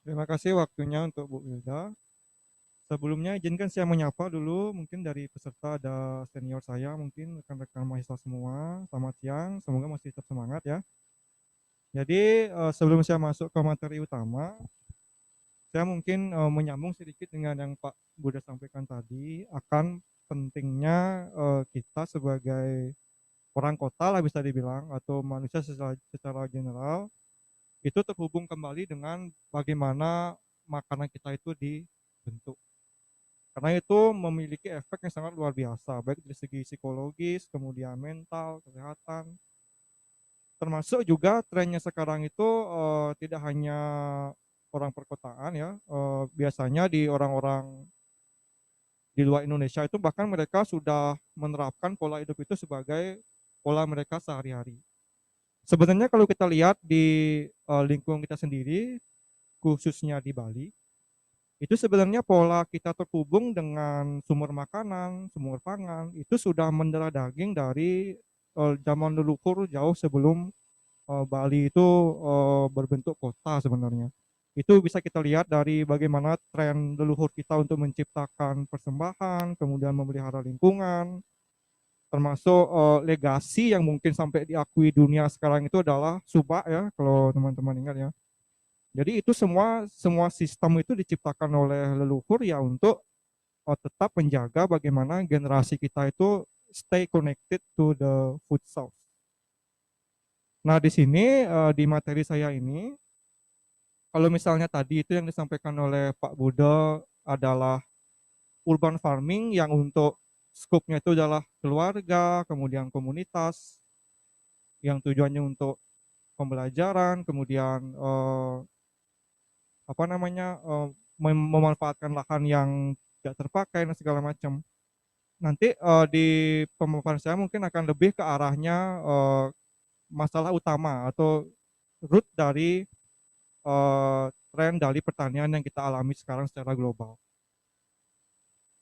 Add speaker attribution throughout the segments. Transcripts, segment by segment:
Speaker 1: Terima kasih waktunya untuk Bu Wilda. Sebelumnya izinkan saya menyapa dulu, mungkin dari peserta ada senior saya, mungkin rekan-rekan mahasiswa semua. Selamat siang, semoga masih tetap semangat ya. Jadi sebelum saya masuk ke materi utama, saya mungkin menyambung sedikit dengan yang Pak Buda sampaikan tadi, akan pentingnya kita sebagai orang kota lah bisa dibilang, atau manusia secara general, itu terhubung kembali dengan bagaimana makanan kita itu dibentuk. Karena itu memiliki efek yang sangat luar biasa, baik dari segi psikologis, kemudian mental, kesehatan, termasuk juga trennya sekarang itu tidak hanya orang perkotaan ya, biasanya di orang-orang di luar Indonesia itu bahkan mereka sudah menerapkan pola hidup itu sebagai pola mereka sehari-hari. Sebenarnya kalau kita lihat di lingkungan kita sendiri, khususnya di Bali, itu sebenarnya pola kita terhubung dengan sumber makanan, sumber pangan, itu sudah mendarah daging dari zaman leluhur jauh sebelum Bali itu berbentuk kota sebenarnya. Itu bisa kita lihat dari bagaimana tren leluhur kita untuk menciptakan persembahan, kemudian memelihara lingkungan, termasuk legasi yang mungkin sampai diakui dunia sekarang itu adalah subak ya, kalau teman-teman ingat ya. Jadi itu semua semua sistem itu diciptakan oleh leluhur ya untuk tetap menjaga bagaimana generasi kita itu stay connected to the food source. Nah, di sini di materi saya ini, kalau misalnya tadi itu yang disampaikan oleh Pak Budo adalah urban farming yang untuk skopnya itu adalah keluarga, kemudian komunitas, yang tujuannya untuk pembelajaran, kemudian apa namanya memanfaatkan lahan yang tidak terpakai dan segala macam. Nanti di pemaparan saya mungkin akan lebih ke arahnya masalah utama atau root dari tren dari pertanian yang kita alami sekarang secara global.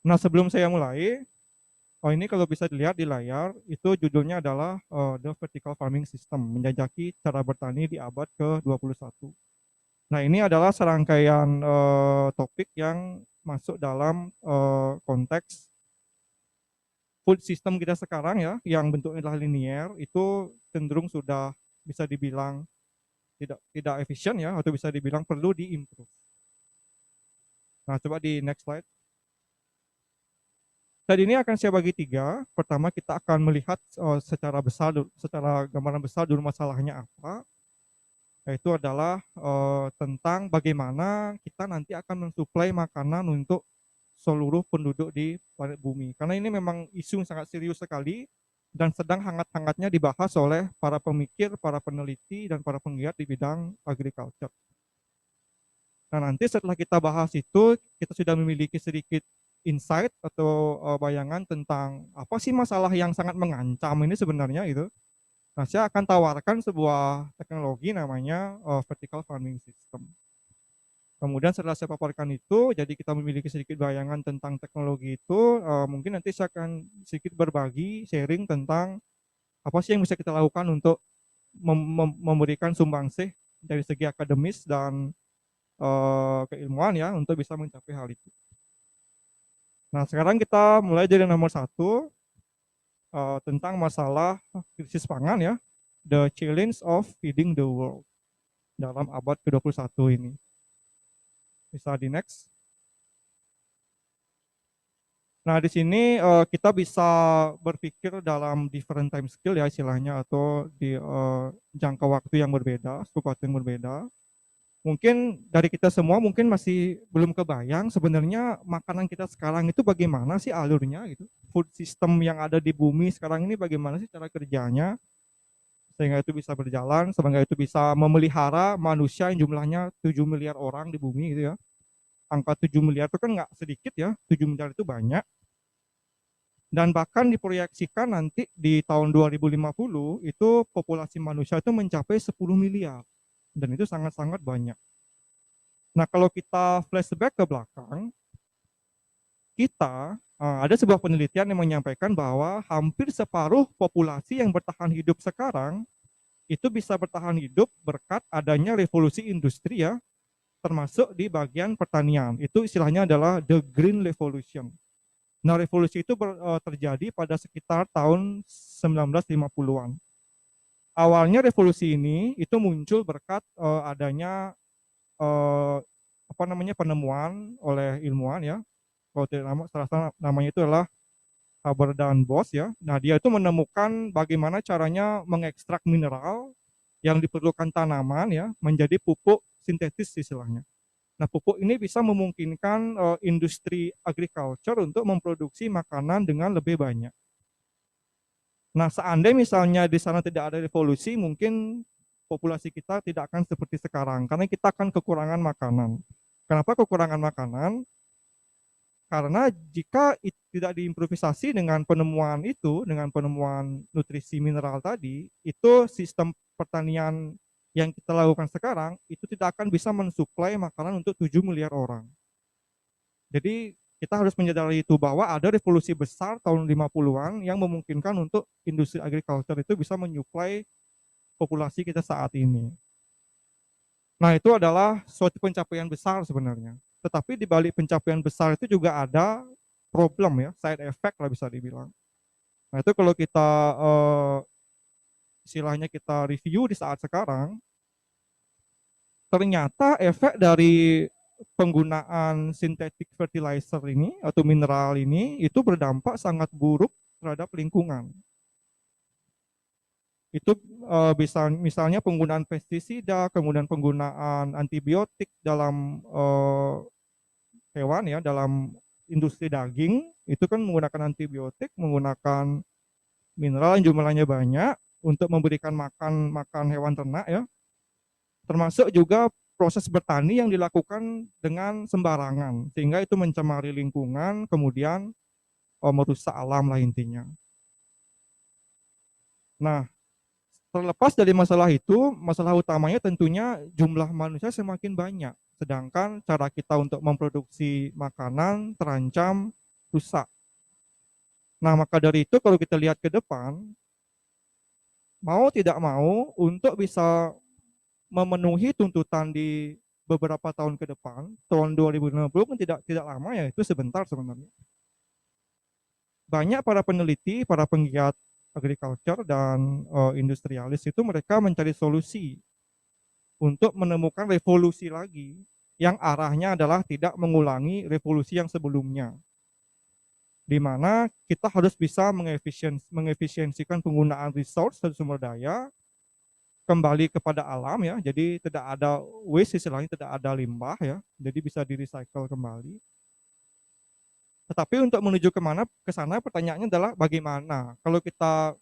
Speaker 1: Nah, sebelum saya mulai, ini kalau bisa dilihat di layar, itu judulnya adalah The Vertical Farming System, menjajaki cara bertani di abad ke-21. Nah, ini adalah serangkaian topik yang masuk dalam konteks food system kita sekarang ya, yang bentuknya adalah linear, itu cenderung sudah bisa dibilang tidak tidak efisien ya, atau bisa dibilang perlu diimprove. Nah, coba di next slide. Tadi ini akan saya bagi tiga. Pertama kita akan melihat secara besar, secara gambaran besar dulu masalahnya apa. Yaitu adalah tentang bagaimana kita nanti akan mensuplai makanan untuk seluruh penduduk di planet bumi. Karena ini memang isu yang sangat serius sekali dan sedang hangat-hangatnya dibahas oleh para pemikir, para peneliti, dan para penggiat di bidang agriculture. Nah, nanti setelah kita bahas itu, kita sudah memiliki sedikit insight atau bayangan tentang apa sih masalah yang sangat mengancam ini sebenarnya itu. Nah, saya akan tawarkan sebuah teknologi namanya vertical farming system. Kemudian setelah saya paparkan itu, jadi kita memiliki sedikit bayangan tentang teknologi itu, mungkin nanti saya akan sedikit berbagi, sharing tentang apa sih yang bisa kita lakukan untuk memberikan sumbangsih dari segi akademis dan keilmuan ya untuk bisa mencapai hal itu. Nah, sekarang kita mulai dari nomor satu tentang masalah krisis pangan ya, the challenge of feeding the world dalam abad ke-21 ini. Bisa di next. Nah, di sini kita bisa berpikir dalam different time scale ya istilahnya, atau di jangka waktu yang berbeda, skop waktu yang berbeda. Mungkin dari kita semua mungkin masih belum kebayang sebenarnya makanan kita sekarang itu bagaimana sih alurnya gitu. Food system yang ada di bumi sekarang ini bagaimana sih cara kerjanya sehingga itu bisa berjalan, sehingga itu bisa memelihara manusia yang jumlahnya 7 miliar orang di bumi gitu ya. Angka 7 miliar itu kan nggak sedikit ya, 7 miliar itu banyak. Dan bahkan diproyeksikan nanti di tahun 2050 itu populasi manusia itu mencapai 10 miliar. Dan itu sangat-sangat banyak. Nah, kalau kita flashback ke belakang, kita ada sebuah penelitian yang menyampaikan bahwa hampir separuh populasi yang bertahan hidup sekarang itu bisa bertahan hidup berkat adanya revolusi industri ya, termasuk di bagian pertanian. Itu istilahnya adalah the Green Revolution. Nah, revolusi itu terjadi pada sekitar tahun 1950-an. Awalnya revolusi ini itu muncul berkat adanya penemuan oleh ilmuwan ya. Kalau tidak salah namanya itu adalah Haber dan Bosch ya. Nah, dia itu menemukan bagaimana caranya mengekstrak mineral yang diperlukan tanaman ya menjadi pupuk sintetis istilahnya. Nah, pupuk ini bisa memungkinkan industri agriculture untuk memproduksi makanan dengan lebih banyak. Nah, seandainya misalnya di sana tidak ada revolusi, mungkin populasi kita tidak akan seperti sekarang, karena kita akan kekurangan makanan. Kenapa kekurangan makanan? Karena jika tidak diimprovisasi dengan penemuan itu, dengan penemuan nutrisi mineral tadi, itu sistem pertanian yang kita lakukan sekarang, itu tidak akan bisa mensuplai makanan untuk 7 miliar orang. Jadi kita harus menyadari itu bahwa ada revolusi besar tahun 50-an yang memungkinkan untuk industri agriculture itu bisa menyuplai populasi kita saat ini. Nah, itu adalah suatu pencapaian besar sebenarnya. Tetapi di balik pencapaian besar itu juga ada problem ya, side effect lah bisa dibilang. Nah, itu kalau kita istilahnya kita review di saat sekarang, ternyata efek dari penggunaan synthetic fertilizer ini atau mineral ini itu berdampak sangat buruk terhadap lingkungan. Itu bisa misalnya penggunaan pestisida, kemudian penggunaan antibiotik dalam hewan ya, dalam industri daging itu kan menggunakan antibiotik, menggunakan mineral yang jumlahnya banyak untuk memberikan makan hewan ternak ya. Termasuk juga proses bertani yang dilakukan dengan sembarangan sehingga itu mencemari lingkungan, kemudian merusak alam lah intinya. Nah, terlepas dari masalah itu, masalah utamanya tentunya jumlah manusia semakin banyak, sedangkan cara kita untuk memproduksi makanan terancam rusak. Nah, maka dari itu kalau kita lihat ke depan, mau tidak mau untuk bisa memenuhi tuntutan di beberapa tahun ke depan, tahun 2050 kan tidak lama ya, itu sebentar sebenarnya. Banyak para peneliti, para penggiat agriculture dan industrialis itu mereka mencari solusi untuk menemukan revolusi lagi yang arahnya adalah tidak mengulangi revolusi yang sebelumnya, di mana kita harus bisa mengefisiensikan penggunaan resource dan sumber daya kembali kepada alam ya, jadi tidak ada waste istilahnya, tidak ada limbah ya, jadi bisa di recycle kembali. Tetapi untuk menuju ke sana pertanyaannya adalah bagaimana? Kalau kita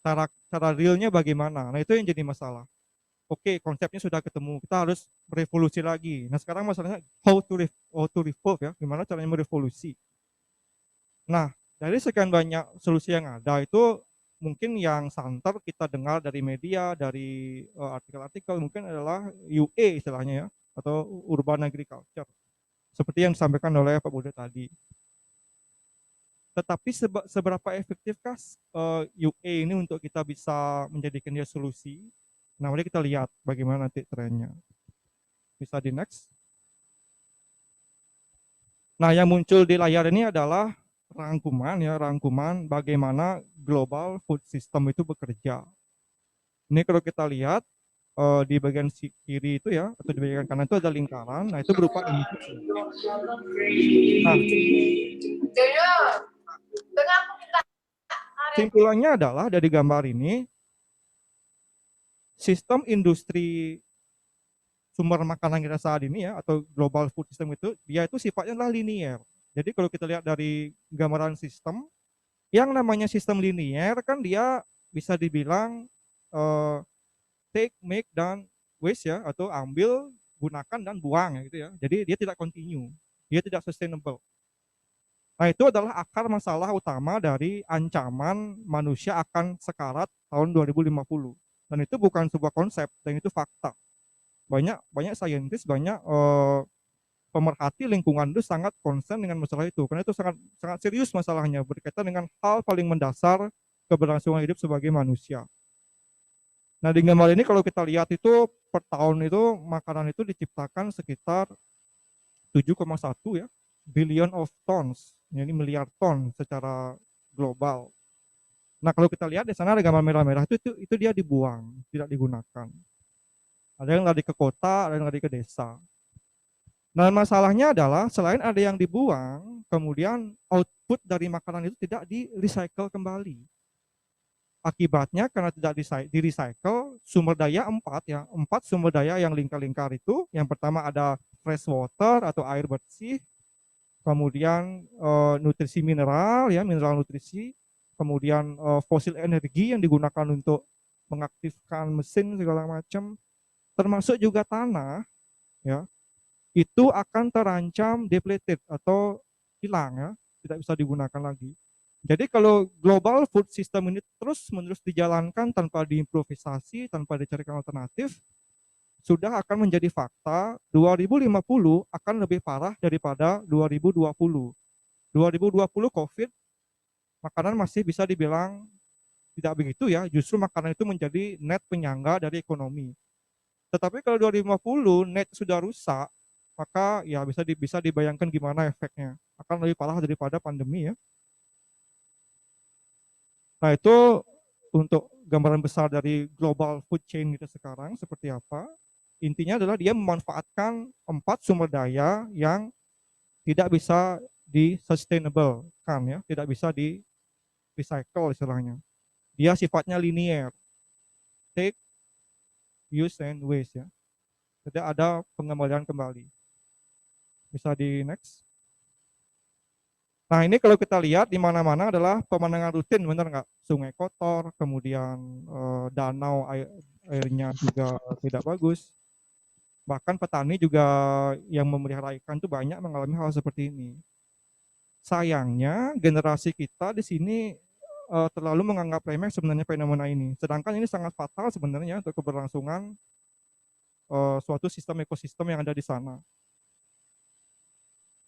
Speaker 1: cara realnya bagaimana? Nah, itu yang jadi masalah. Oke, konsepnya sudah ketemu, kita harus berevolusi lagi. Nah, sekarang masalahnya how to revolve ya, gimana caranya merevolusi. Nah, dari sekian banyak solusi yang ada itu mungkin yang santer kita dengar dari media, dari artikel-artikel mungkin adalah UA istilahnya ya, atau urban agriculture. Seperti yang disampaikan oleh Pak Budi tadi. Tetapi seberapa efektifkah UA ini untuk kita bisa menjadikan dia solusi? Nah, mari kita lihat bagaimana nanti trennya. Bisa di next. Nah, yang muncul di layar ini adalah rangkuman bagaimana global food system itu bekerja. Ini kalau kita lihat di bagian kiri itu ya, atau di bagian kanan itu ada lingkaran, nah itu berupa input. Nah, simpulannya adalah dari gambar ini, sistem industri sumber makanan kita saat ini ya, atau global food system itu, dia itu sifatnya adalah linier. Jadi kalau kita lihat dari gambaran sistem, yang namanya sistem linier kan dia bisa dibilang take, make, dan waste ya, atau ambil, gunakan, dan buang ya gitu ya. Jadi dia tidak continue, dia tidak sustainable. Nah, itu adalah akar masalah utama dari ancaman manusia akan sekarat tahun 2050. Dan itu bukan sebuah konsep, dan itu fakta. Banyak saintis, banyak pemerhati lingkungan itu sangat concern dengan masalah itu, karena itu sangat sangat serius masalahnya, berkaitan dengan hal paling mendasar keberlangsungan hidup sebagai manusia. Nah, di gambar ini kalau kita lihat itu per tahun itu makanan itu diciptakan sekitar 7,1 ya, billion of tons, jadi miliar ton secara global. Nah, kalau kita lihat di sana ada gambar merah-merah itu dia dibuang, tidak digunakan. Ada yang lari ke kota, ada yang lari ke desa. Nah, masalahnya adalah selain ada yang dibuang, kemudian output dari makanan itu tidak di-recycle kembali. Akibatnya karena tidak di-recycle, sumber daya empat sumber daya yang lingkar-lingkar itu, yang pertama ada fresh water atau air bersih, kemudian nutrisi mineral ya, mineral nutrisi, kemudian fosil energi yang digunakan untuk mengaktifkan mesin segala macam, termasuk juga tanah ya, itu akan terancam depleted atau hilang ya, tidak bisa digunakan lagi. Jadi kalau global food system ini terus-menerus dijalankan tanpa diimprovisasi, tanpa dicarikan alternatif, sudah akan menjadi fakta 2050 akan lebih parah daripada 2020. 2020 COVID, makanan masih bisa dibilang tidak begitu ya, justru makanan itu menjadi net penyangga dari ekonomi. Tetapi kalau 2050 net sudah rusak, maka ya bisa dibayangkan gimana efeknya. Akan lebih parah daripada pandemi ya. Nah, itu untuk gambaran besar dari global food chain kita sekarang seperti apa. Intinya adalah dia memanfaatkan 4 sumber daya yang tidak bisa di sustainable kan ya, tidak bisa di recycle istilahnya. Dia sifatnya linear, take, use, and waste ya. Jadi ada pengembalian kembali. Bisa di next. Nah, ini kalau kita lihat di mana-mana adalah pemandangan rutin, benar nggak? Sungai kotor, kemudian danau airnya juga tidak bagus. Bahkan petani juga yang memelihara ikan itu banyak mengalami hal seperti ini. Sayangnya generasi kita di sini terlalu menganggap remeh sebenarnya fenomena ini. Sedangkan ini sangat fatal sebenarnya untuk keberlangsungan suatu sistem ekosistem yang ada di sana.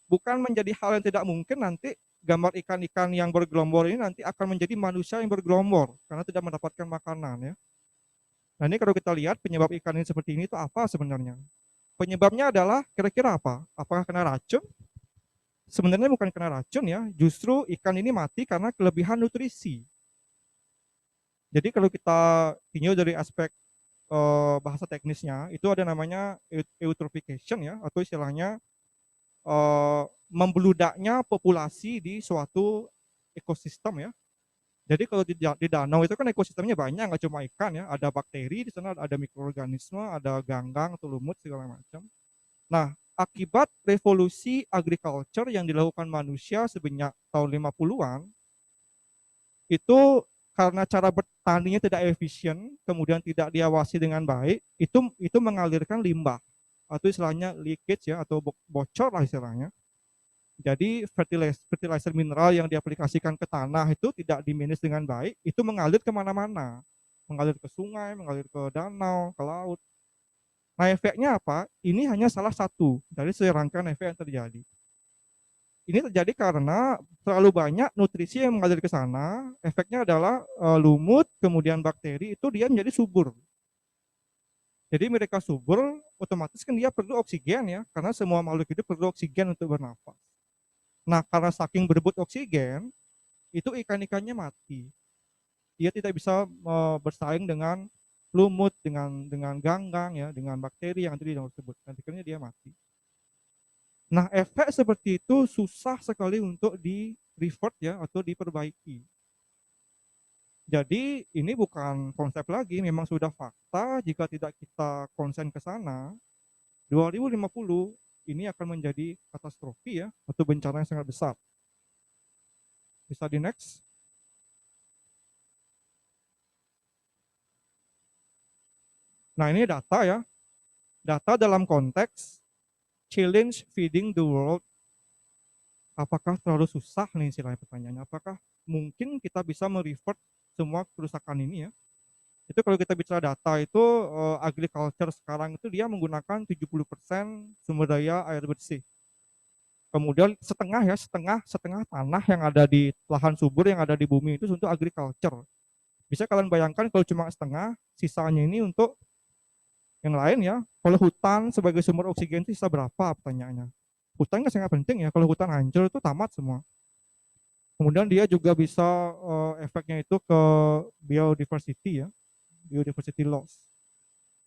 Speaker 1: Bukan menjadi hal yang tidak mungkin nanti gambar ikan-ikan yang bergelombor ini nanti akan menjadi manusia yang bergelombor karena tidak mendapatkan makanan ya. Nah, ini kalau kita lihat penyebab ikan ini seperti ini itu apa sebenarnya? Penyebabnya adalah kira-kira apa? Apakah kena racun? Sebenarnya bukan kena racun ya, justru ikan ini mati karena kelebihan nutrisi. Jadi kalau kita tinjau dari aspek bahasa teknisnya, itu ada namanya eutrophication ya, atau istilahnya membeludaknya populasi di suatu ekosistem ya. Jadi kalau di danau itu kan ekosistemnya banyak, nggak cuma ikan ya, ada bakteri di sana, ada mikroorganisme, ada ganggang atau lumut segala macam. Nah, akibat revolusi agriculture yang dilakukan manusia sebanyak tahun 50-an, itu karena cara bertaninya tidak efisien, kemudian tidak diawasi dengan baik, itu mengalirkan limbah atau istilahnya leakage ya, atau bocor lah istilahnya. Jadi fertilizer mineral yang diaplikasikan ke tanah itu tidak dimanage dengan baik, itu mengalir kemana-mana, mengalir ke sungai, mengalir ke danau, ke laut. Nah, efeknya apa? Ini hanya salah satu dari serangkaian efek yang terjadi. Ini terjadi karena terlalu banyak nutrisi yang mengalir ke sana, efeknya adalah lumut, kemudian bakteri itu dia menjadi subur. Jadi mereka subur, otomatis kan dia perlu oksigen ya, karena semua makhluk hidup perlu oksigen untuk bernafas. Nah, karena saking berebut oksigen, itu ikan-ikannya mati. Dia tidak bisa bersaing dengan lumut, dengan ganggang ya, dengan bakteri yang tadi disebut. Akhirnya dia mati. Nah, efek seperti itu susah sekali untuk di-revert ya, atau diperbaiki. Jadi ini bukan konsep lagi, memang sudah fakta jika tidak kita konsen ke sana, 2050 ini akan menjadi katastrofi ya, atau bencana yang sangat besar. Bisa di next. Nah, ini data ya. Data dalam konteks challenge feeding the world. Apakah terlalu susah nih istilahnya pertanyaannya? Apakah mungkin kita bisa merevert semua kerusakan ini ya? Itu kalau kita bicara data itu agriculture sekarang itu dia menggunakan 70% sumber daya air bersih. Kemudian setengah tanah yang ada di lahan subur yang ada di bumi itu untuk agriculture. Bisa kalian bayangkan kalau cuma setengah, sisanya ini untuk yang lain ya. Kalau hutan sebagai sumber oksigen itu sisa berapa pertanyaannya? Hutan kan sangat penting ya, kalau hutan hancur itu tamat semua. Kemudian dia juga bisa efeknya itu ke biodiversity ya, biodiversity loss.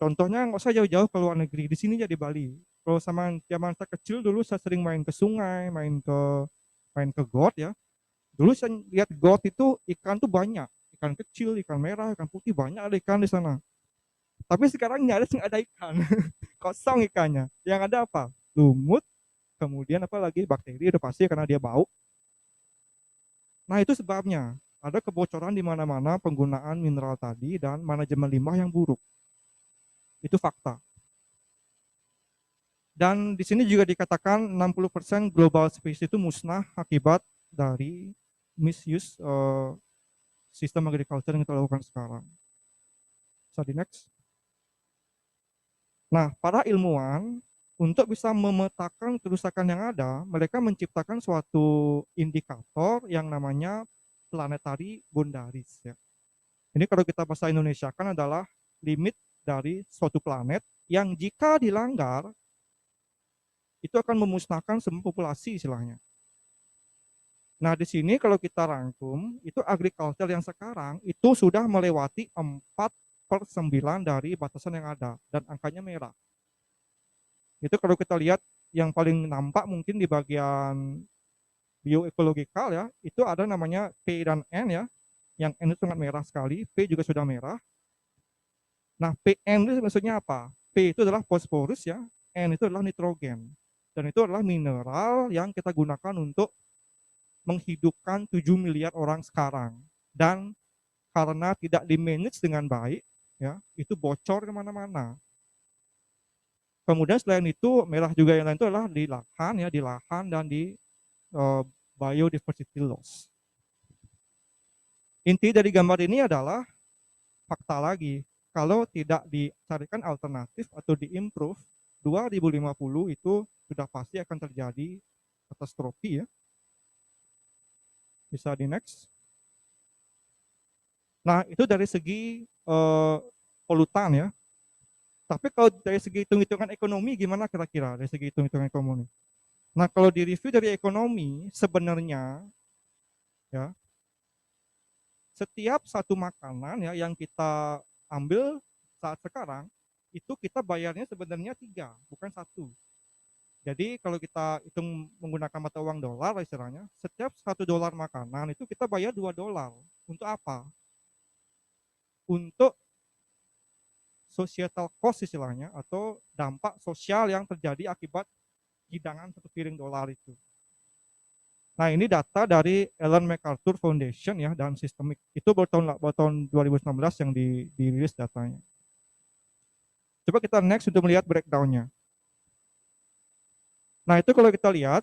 Speaker 1: Contohnya nggak usah jauh-jauh ke luar negeri, di sini aja di Bali. Kalau sama zaman saya kecil dulu saya sering main ke sungai, main ke got ya. Dulu saya lihat got itu ikan tuh banyak, ikan kecil, ikan merah, ikan putih, banyak ada ikan di sana. Tapi sekarang nyaris nggak ada ikan, kosong ikannya. Yang ada apa? Lumut, kemudian apa lagi bakteri udah pasti karena dia bau. Nah itu sebabnya ada kebocoran di mana-mana penggunaan mineral tadi dan manajemen limbah yang buruk. Itu fakta. Dan di sini juga dikatakan 60% global species itu musnah akibat dari misuse sistem agriculture yang kita lakukan sekarang. So di next. Nah, para ilmuwan untuk bisa memetakan kerusakan yang ada, mereka menciptakan suatu indikator yang namanya planetary boundaries ya. Ini kalau kita bahasa Indonesia kan adalah limit dari suatu planet yang jika dilanggar itu akan memusnahkan semua populasi istilahnya. Nah, di sini kalau kita rangkum, itu agriculture yang sekarang itu sudah melewati 4/9 dari batasan yang ada dan angkanya merah. Itu kalau kita lihat yang paling nampak mungkin di bagian bioekologikal ya, itu ada namanya P dan N ya. Yang N itu sangat merah sekali, P juga sudah merah. Nah, PM itu maksudnya apa? P itu adalah fosforus ya, N itu adalah nitrogen. Dan itu adalah mineral yang kita gunakan untuk menghidupkan 7 miliar orang sekarang. Dan karena tidak di-manage dengan baik, ya, itu bocor kemana-mana. Kemudian selain itu, merah juga yang lain itu adalah di lahan ya, di lahan dan di biodiversity loss. Inti dari gambar ini adalah fakta lagi, kalau tidak dicarikan alternatif atau diimprove, 2050 itu sudah pasti akan terjadi katastrofi ya. Bisa di next. Nah, itu dari segi polutan ya. Tapi kalau dari segi hitung-hitungan ekonomi gimana kira-kira dari segi hitung-hitungan ekonomi? Nah, kalau di review dari ekonomi sebenarnya ya, setiap satu makanan ya yang kita ambil saat sekarang itu kita bayarnya sebenarnya 3, bukan 1. Jadi kalau kita hitung menggunakan mata uang dolar istilahnya, setiap $1 makanan itu kita bayar $2. Untuk apa? Untuk societal cost istilahnya atau dampak sosial yang terjadi akibat hidangan satu piring dolar itu. Nah ini data dari Ellen MacArthur Foundation ya dan Systemic. Itu baru tahun 2019 yang dirilis datanya. Coba kita next untuk melihat breakdown-nya. Nah itu kalau kita lihat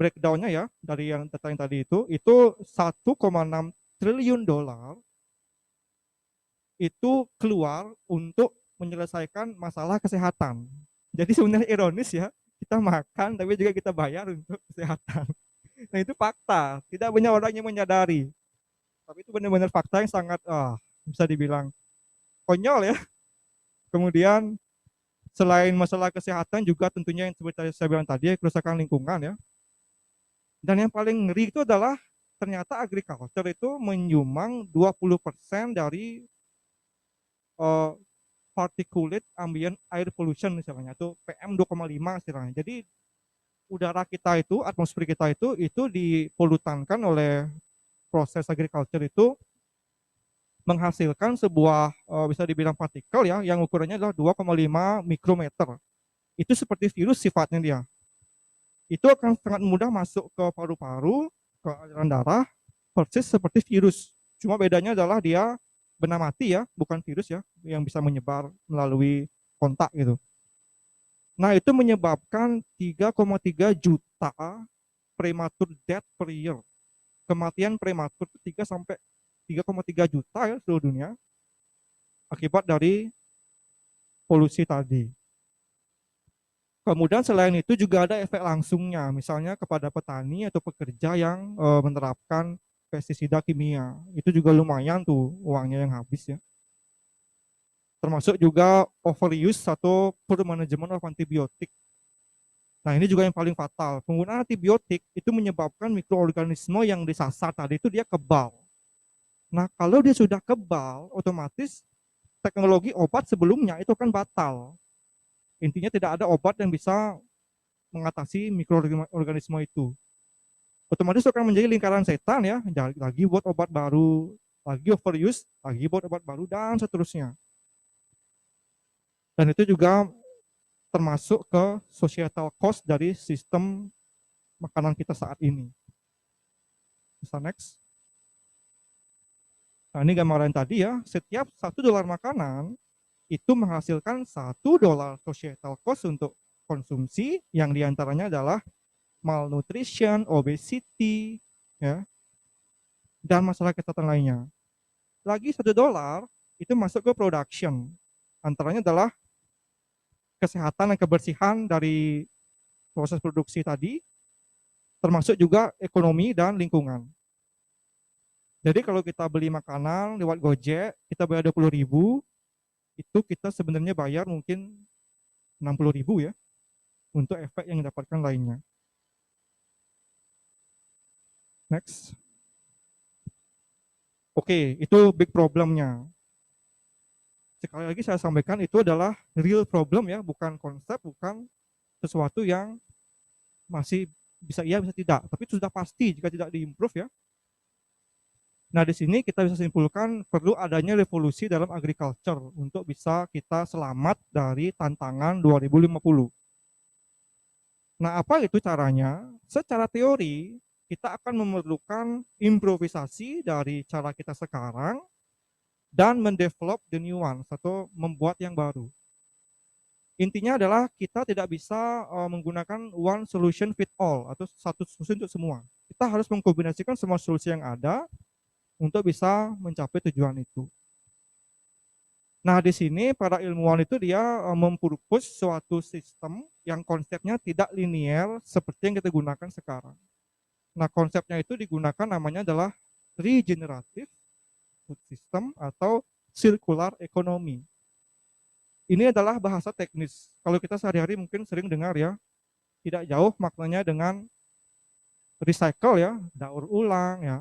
Speaker 1: breakdown-nya ya dari yang data yang tadi itu 1,6 triliun dolar itu keluar untuk menyelesaikan masalah kesehatan. Jadi sebenarnya ironis ya, kita makan tapi juga kita bayar untuk kesehatan. Nah itu fakta, tidak banyak orang yang menyadari. Tapi itu benar-benar fakta yang sangat bisa dibilang konyol ya. Kemudian selain masalah kesehatan juga tentunya yang seperti saya bilang tadi kerusakan lingkungan ya. Dan yang paling ngeri itu adalah ternyata agriculture itu menyumbang 20% dari particulate ambient air pollution misalnya itu PM 2,5 istilahnya. Jadi udara kita itu, atmosfer kita itu dipolutankan oleh proses agriculture itu menghasilkan sebuah bisa dibilang partikel ya yang ukurannya adalah 2,5 mikrometer. Itu seperti virus sifatnya dia. Itu akan sangat mudah masuk ke paru-paru, ke aliran darah, persis seperti virus. Cuma bedanya adalah dia benda mati ya, bukan virus ya, yang bisa menyebar melalui kontak gitu. Nah itu menyebabkan 3,3 juta premature death per year. Kematian prematur 3,3 juta ya seluruh dunia akibat dari polusi tadi. Kemudian selain itu juga ada efek langsungnya, misalnya kepada petani atau pekerja yang menerapkan pestisida kimia. Itu juga lumayan tuh uangnya yang habis ya. Termasuk juga overuse atau poor management of antibiotik. Nah, ini juga yang paling fatal. Penggunaan antibiotik itu menyebabkan mikroorganisme yang disasar tadi itu dia kebal. Nah, kalau dia sudah kebal, otomatis teknologi obat sebelumnya itu kan batal. Intinya tidak ada obat yang bisa mengatasi mikroorganisme itu. Otomatis akan menjadi lingkaran setan ya, lagi buat obat baru, lagi overuse, lagi buat obat baru, dan seterusnya. Dan itu juga termasuk ke societal cost dari sistem makanan kita saat ini. Bisa next. Nah, ini gambaran tadi ya, setiap $1 makanan itu menghasilkan $1 societal cost untuk konsumsi, yang diantaranya adalah malnutrition, obesity, ya, dan masalah kesehatan lainnya. Lagi $1 itu masuk ke production, antaranya adalah kesehatan dan kebersihan dari proses produksi tadi, termasuk juga ekonomi dan lingkungan. Jadi kalau kita beli makanan lewat Gojek, kita bayar 20.000, itu kita sebenarnya bayar mungkin 60.000 ya, untuk efek yang didapatkan lainnya. Next. Oke, itu big problemnya. Sekali lagi saya sampaikan itu adalah real problem ya, bukan konsep, bukan sesuatu yang masih bisa iya bisa tidak, tapi sudah pasti jika tidak diimprove ya. Nah, di sini kita bisa simpulkan perlu adanya revolusi dalam agriculture untuk bisa kita selamat dari tantangan 2050. Nah, apa itu caranya? Secara teori, kita akan memerlukan improvisasi dari cara kita sekarang dan mendevelop the new one atau membuat yang baru. Intinya adalah kita tidak bisa menggunakan one solution fit all atau satu solusi untuk semua. Kita harus mengkombinasikan semua solusi yang ada untuk bisa mencapai tujuan itu. Nah, di sini para ilmuwan itu dia mempropose suatu sistem yang konsepnya tidak linear seperti yang kita gunakan sekarang. Nah, konsepnya itu digunakan namanya adalah regenerative food system atau circular economy. Ini adalah bahasa teknis. Kalau kita sehari-hari mungkin sering dengar ya, tidak jauh maknanya dengan recycle ya, daur ulang ya.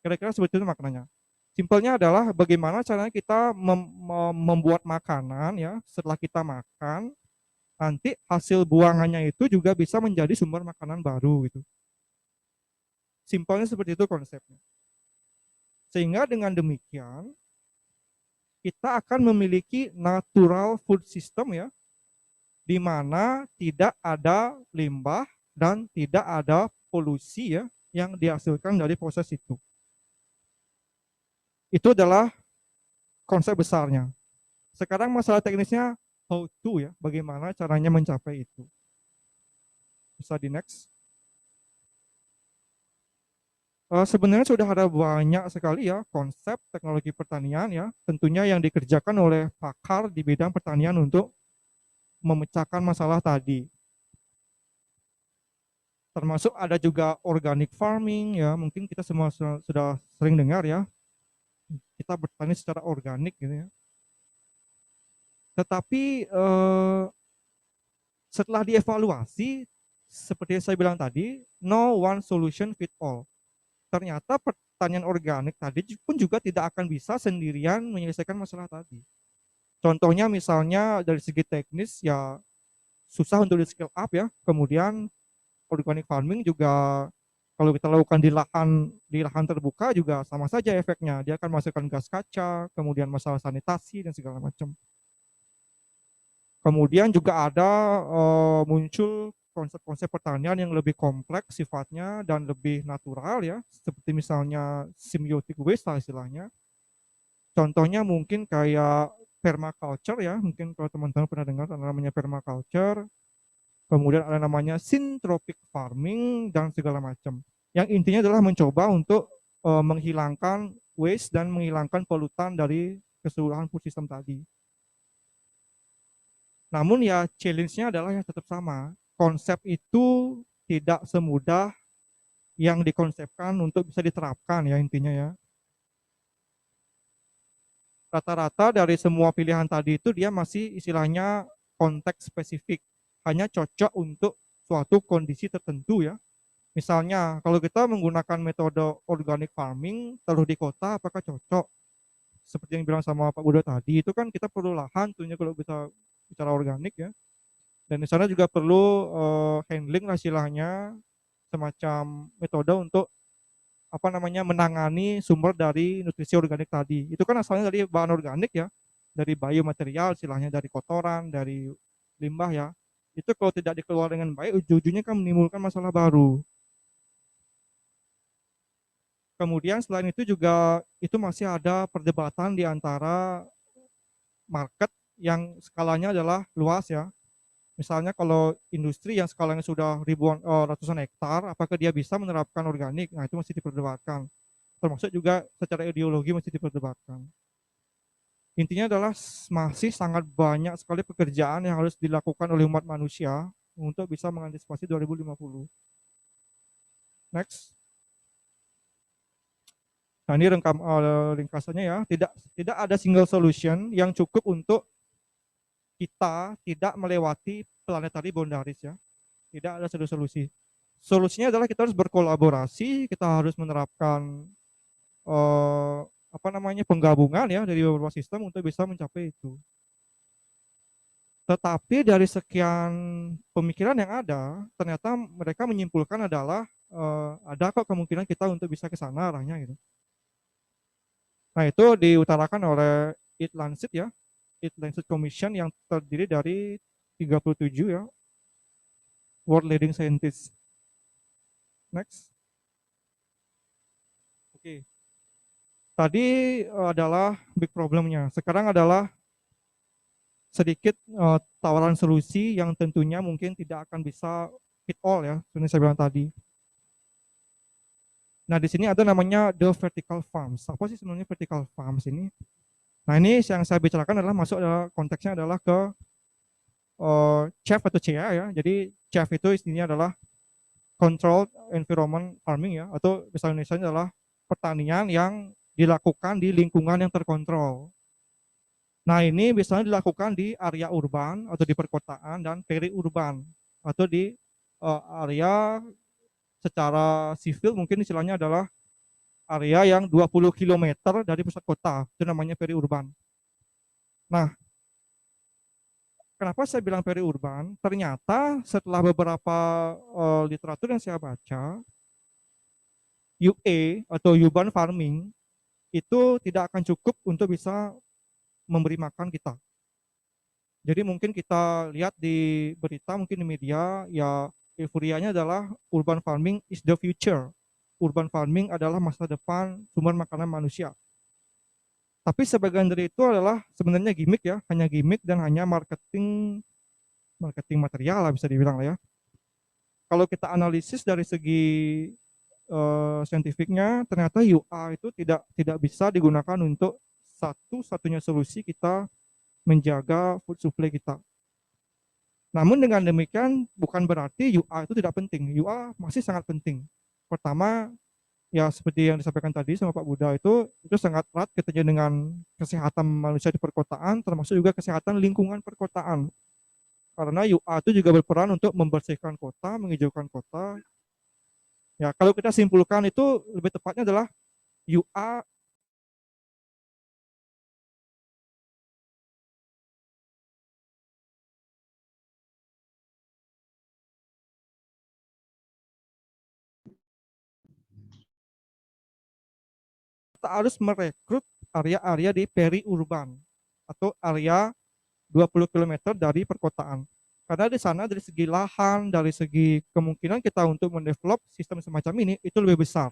Speaker 1: Kira-kira seperti itu maknanya. Simpelnya adalah bagaimana caranya kita membuat makanan ya, setelah kita makan, nanti hasil buangannya itu juga bisa menjadi sumber makanan baru gitu. Simpelnya seperti itu konsepnya. Sehingga dengan demikian, kita akan memiliki natural food system ya, di mana tidak ada limbah dan tidak ada polusi ya yang dihasilkan dari proses itu. Itu adalah konsep besarnya. Sekarang masalah teknisnya how to ya, bagaimana caranya mencapai itu. Bisa di next. Sebenarnya sudah ada banyak sekali ya konsep teknologi pertanian ya, tentunya yang dikerjakan oleh pakar di bidang pertanian untuk memecahkan masalah tadi. Termasuk ada juga organic farming ya, mungkin kita semua sudah sering dengar ya, kita bertani secara organik gitu ya. Tetapi setelah dievaluasi, seperti yang saya bilang tadi, no one solution fit all. Ternyata pertanian organik tadi pun juga tidak akan bisa sendirian menyelesaikan masalah tadi. Contohnya misalnya dari segi teknis ya susah untuk di scale up ya. Kemudian organic farming juga kalau kita lakukan di lahan terbuka juga sama saja efeknya. Dia akan menghasilkan gas kaca, kemudian masalah sanitasi dan segala macam. Kemudian juga ada muncul konsep-konsep pertanian yang lebih kompleks sifatnya dan lebih natural ya, seperti misalnya symbiotic waste lah istilahnya. Contohnya mungkin kayak permaculture ya, mungkin kalau teman-teman pernah dengar namanya permaculture. Kemudian ada namanya syntropic farming dan segala macam. Yang intinya adalah mencoba untuk menghilangkan waste dan menghilangkan polutan dari keseluruhan food system tadi. Namun ya challenge-nya adalah yang tetap sama. Konsep itu tidak semudah yang dikonsepkan untuk bisa diterapkan ya intinya ya. Rata-rata dari semua pilihan tadi itu dia masih istilahnya konteks spesifik, hanya cocok untuk suatu kondisi tertentu ya. Misalnya kalau kita menggunakan metode organic farming terus di kota apakah cocok? Seperti yang bilang sama Pak Budo tadi itu kan kita perlu lahan tentunya kalau kita bicara organik ya. Dan di sana juga perlu handling lah istilahnya semacam metode untuk apa namanya menangani sumber dari nutrisi organik tadi. Itu kan asalnya dari bahan organik ya, dari biomaterial istilahnya dari kotoran, dari limbah ya. Itu kalau tidak dikelola dengan baik ujung-ujungnya kan menimbulkan masalah baru. Kemudian selain itu juga itu masih ada perdebatan di antara market yang skalanya adalah luas ya. Misalnya kalau industri yang skalanya sudah ribuan ratusan hektar, apakah dia bisa menerapkan organik? Nah, itu masih diperdebatkan. Termasuk juga secara ideologi masih diperdebatkan. Intinya adalah masih sangat banyak sekali pekerjaan yang harus dilakukan oleh umat manusia untuk bisa mengantisipasi 2050. Next. Nah, ini ringkasannya ya. Tidak ada single solution yang cukup untuk kita tidak melewati planetary boundaries ya. Tidak ada satu solusi. Solusinya adalah kita harus berkolaborasi, kita harus menerapkan eh, apa namanya penggabungan ya dari beberapa sistem untuk bisa mencapai itu. Tetapi dari sekian pemikiran yang ada, ternyata mereka menyimpulkan adalah ada kok kemungkinan kita untuk bisa ke sana arahnya gitu. Nah, itu diutarakan oleh Eat Lancet ya, Eat Lancet Commission yang terdiri dari 37 ya, world leading scientists. Next. Oke. Tadi adalah big problemnya. Sekarang adalah sedikit tawaran solusi yang tentunya mungkin tidak akan bisa fit all ya, seperti saya bilang tadi. Nah, di sini ada namanya the vertical farms. Apa sih sebenarnya vertical farms ini? Nah, ini yang saya bicarakan adalah masuk adalah konteksnya adalah ke chef atau CA ya. Jadi chef itu istilahnya adalah controlled environment farming ya, atau bahasa Indonesia adalah pertanian yang dilakukan di lingkungan yang terkontrol. Nah, ini biasanya dilakukan di area urban atau di perkotaan dan peri-urban atau di area secara sivil mungkin istilahnya adalah area yang 20 km dari pusat kota, itu namanya peri-urban. Nah, kenapa saya bilang peri-urban? Ternyata setelah beberapa literatur yang saya baca, UA atau urban farming itu tidak akan cukup untuk bisa memberi makan kita. Jadi mungkin kita lihat di berita, mungkin di media, ya euforianya adalah urban farming is the future. Urban farming adalah masa depan sumber makanan manusia. Tapi sebagian dari itu adalah sebenarnya gimmick ya, hanya gimmick dan hanya marketing material lah bisa dibilang lah ya. Kalau kita analisis dari segi saintifiknya, ternyata UA itu tidak bisa digunakan untuk satu-satunya solusi kita menjaga food supply kita. Namun dengan demikian bukan berarti UA itu tidak penting. UA masih sangat penting. Pertama, ya seperti yang disampaikan tadi sama Pak Buddha itu sangat erat kaitannya dengan kesehatan manusia di perkotaan, termasuk juga kesehatan lingkungan perkotaan. Karena UA itu juga berperan untuk membersihkan kota, menghijaukan kota. Ya, kalau kita simpulkan itu lebih tepatnya adalah UA kita harus merekrut area-area di peri-urban atau area 20 km dari perkotaan. Karena di sana dari segi lahan, dari segi kemungkinan kita untuk mendevelop sistem semacam ini itu lebih besar.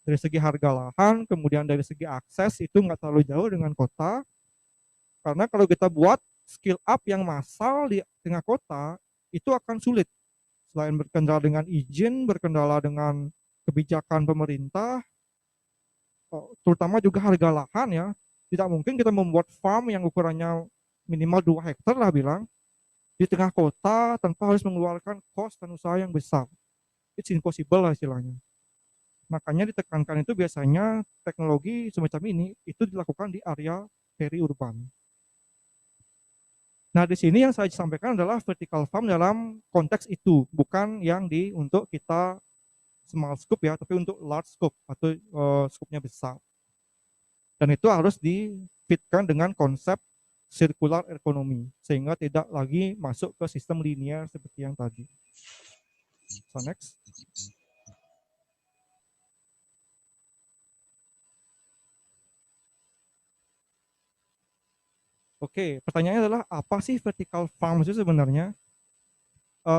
Speaker 1: Dari segi harga lahan, kemudian dari segi akses itu nggak terlalu jauh dengan kota. Karena kalau kita buat skill up yang massal di tengah kota, itu akan sulit. Selain berkendala dengan izin, berkendala dengan kebijakan pemerintah, terutama juga harga lahan ya. Tidak mungkin kita membuat farm yang ukurannya minimal 2 hektar lah bilang, di tengah kota tanpa harus mengeluarkan cost dan usaha yang besar. It's impossible lah istilahnya. Makanya ditekankan itu biasanya teknologi semacam ini itu dilakukan di area peri-urban. Nah, di sini yang saya sampaikan adalah vertical farm dalam konteks itu, bukan yang untuk kita small scope ya, tapi untuk large scope atau scope-nya besar. Dan itu harus difitkan dengan konsep circular economy sehingga tidak lagi masuk ke sistem linear seperti yang tadi. So next. Oke, pertanyaannya adalah apa sih vertical farm itu sebenarnya?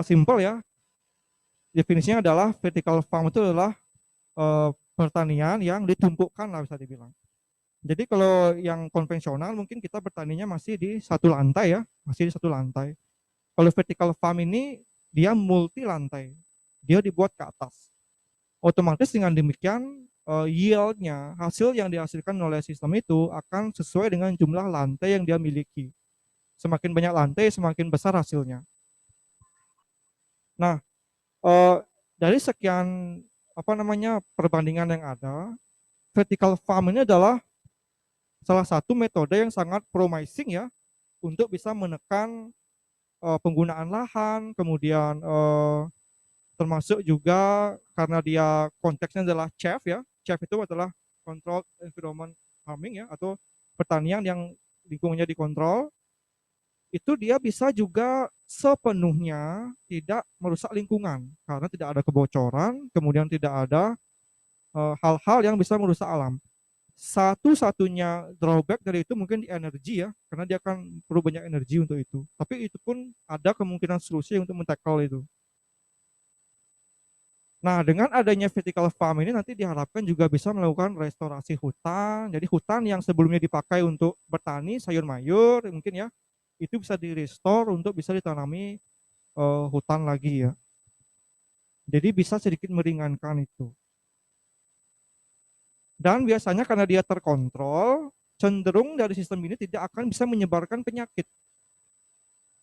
Speaker 1: Simple ya. Definisinya adalah vertical farm itu adalah pertanian yang ditumpukkan lah bisa dibilang. Jadi kalau yang konvensional mungkin kita bertaninya masih di satu lantai ya, masih di satu lantai. Kalau vertical farm ini dia multi lantai, dia dibuat ke atas. Otomatis dengan demikian yield-nya, hasil yang dihasilkan oleh sistem itu akan sesuai dengan jumlah lantai yang dia miliki. Semakin banyak lantai, semakin besar hasilnya. Nah, dari sekian perbandingan yang ada, vertical farm ini adalah salah satu metode yang sangat promising ya untuk bisa menekan penggunaan lahan, kemudian termasuk juga karena dia konteksnya adalah CEF ya. CEF itu adalah Controlled Environment Farming ya, atau pertanian yang lingkungannya dikontrol. Itu dia bisa juga sepenuhnya tidak merusak lingkungan karena tidak ada kebocoran, kemudian tidak ada hal-hal yang bisa merusak alam. Satu-satunya drawback dari itu mungkin di energi ya, karena dia akan perlu banyak energi untuk itu. Tapi itu pun ada kemungkinan solusi untuk men-tackle itu. Nah, dengan adanya vertical farm ini nanti diharapkan juga bisa melakukan restorasi hutan. Jadi hutan yang sebelumnya dipakai untuk bertani sayur mayur mungkin ya, itu bisa di-restore untuk bisa ditanami hutan lagi ya. Jadi bisa sedikit meringankan itu. Dan biasanya karena dia terkontrol, cenderung dari sistem ini tidak akan bisa menyebarkan penyakit.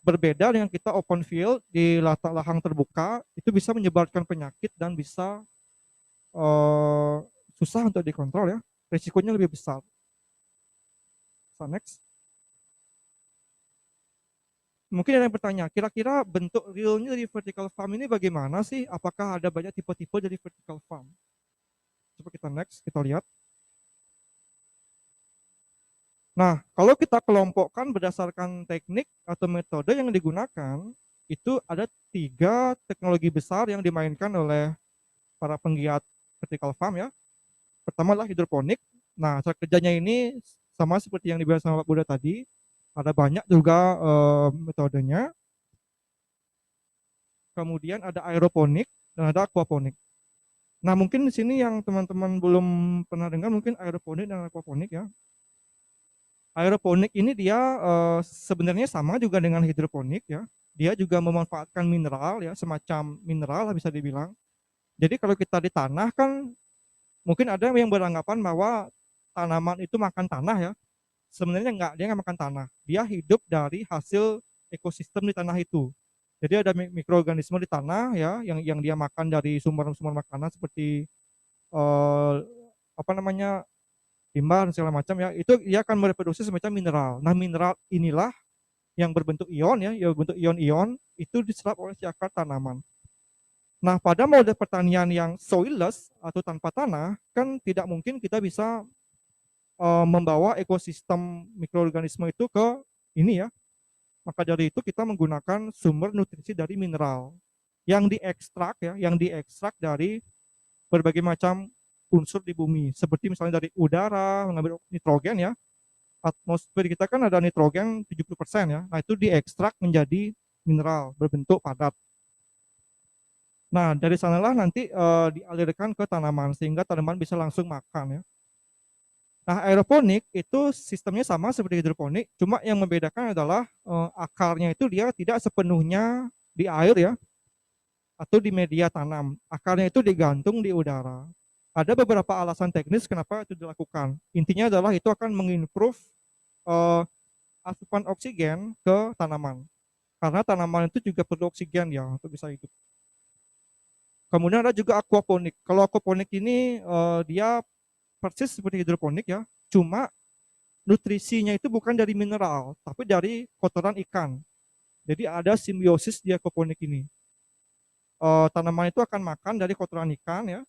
Speaker 1: Berbeda dengan kita open field di lahan terbuka, itu bisa menyebarkan penyakit dan bisa uh, susah untuk dikontrol ya, risikonya lebih besar. So next. Mungkin ada yang bertanya, kira-kira bentuk realnya dari vertical farm ini bagaimana sih? Apakah ada banyak tipe-tipe dari vertical farm? Coba kita next, kita lihat. Nah, kalau kita kelompokkan berdasarkan teknik atau metode yang digunakan, itu ada 3 teknologi besar yang dimainkan oleh para penggiat vertical farm ya. Pertama adalah hidroponik. Nah, cara kerjanya ini sama seperti yang dibahas sama Pak Buddha tadi. Ada banyak juga metodenya. Kemudian ada aeroponik dan ada aquaponik. Nah, mungkin di sini yang teman-teman belum pernah dengar mungkin aeroponik dan aquaponik ya. Aeroponik ini dia sebenarnya sama juga dengan hidroponik ya. Dia juga memanfaatkan mineral ya, semacam mineral lah bisa dibilang. Jadi kalau kita di tanah kan mungkin ada yang beranggapan bahwa tanaman itu makan tanah ya. Sebenarnya enggak, dia nggak makan tanah. Dia hidup dari hasil ekosistem di tanah itu. Jadi ada mikroorganisme di tanah ya yang dia makan dari sumber-sumber makanan seperti eh, apa namanya limbah dan segala macam ya. Itu dia akan mereproduksi semacam mineral. Nah, mineral inilah yang berbentuk ion ya, yang berbentuk ion-ion itu diserap oleh si akar tanaman. Nah, pada mode pertanian yang soilless atau tanpa tanah, kan tidak mungkin kita bisa membawa ekosistem mikroorganisme itu ke ini ya. Maka dari itu kita menggunakan sumber nutrisi dari mineral yang diekstrak ya, yang diekstrak dari berbagai macam unsur di bumi. Seperti misalnya dari udara, mengambil nitrogen ya. Atmosfer kita kan ada nitrogen 70% ya. Nah, itu diekstrak menjadi mineral berbentuk padat. Nah, dari sanalah nanti dialirkan ke tanaman sehingga tanaman bisa langsung makan ya. Nah, aeroponik itu sistemnya sama seperti hidroponik, cuma yang membedakan adalah akarnya itu dia tidak sepenuhnya di air ya, atau di media tanam. Akarnya itu digantung di udara. Ada beberapa alasan teknis kenapa itu dilakukan. Intinya adalah itu akan mengimprove asupan oksigen ke tanaman. Karena tanaman itu juga perlu oksigen ya untuk bisa hidup. Kemudian ada juga aquaponik. Kalau aquaponik ini dia persis seperti hidroponik ya, cuma nutrisinya itu bukan dari mineral, tapi dari kotoran ikan. Jadi ada simbiosis di aquaponik ini. Tanaman itu akan makan dari kotoran ikan ya,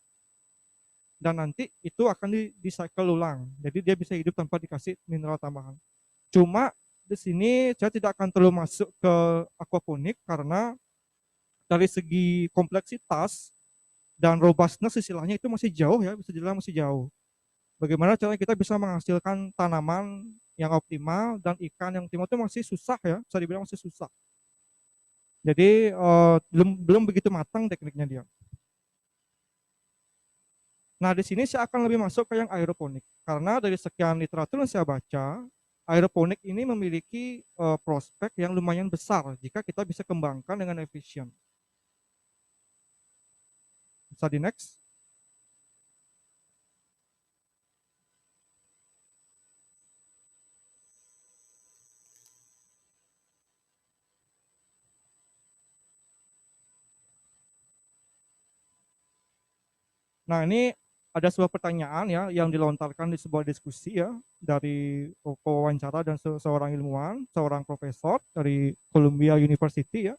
Speaker 1: dan nanti itu akan di cycle ulang. Jadi dia bisa hidup tanpa dikasih mineral tambahan. Cuma di sini saya tidak akan terlalu masuk ke aquaponik karena dari segi kompleksitas dan robustness istilahnya itu masih jauh ya, bisa dibilang masih jauh. Bagaimana caranya kita bisa menghasilkan tanaman yang optimal dan ikan yang optimal itu masih susah ya, bisa dibilang masih susah. Jadi belum begitu matang tekniknya dia. Nah, di sini saya akan lebih masuk ke yang aeroponik karena dari sekian literatur yang saya baca, aeroponik ini memiliki prospek yang lumayan besar jika kita bisa kembangkan dengan efisien. Bisa di next. Nah, ini ada sebuah pertanyaan ya yang dilontarkan di sebuah diskusi ya dari pewawancara dan seorang ilmuwan, seorang profesor dari Columbia University ya.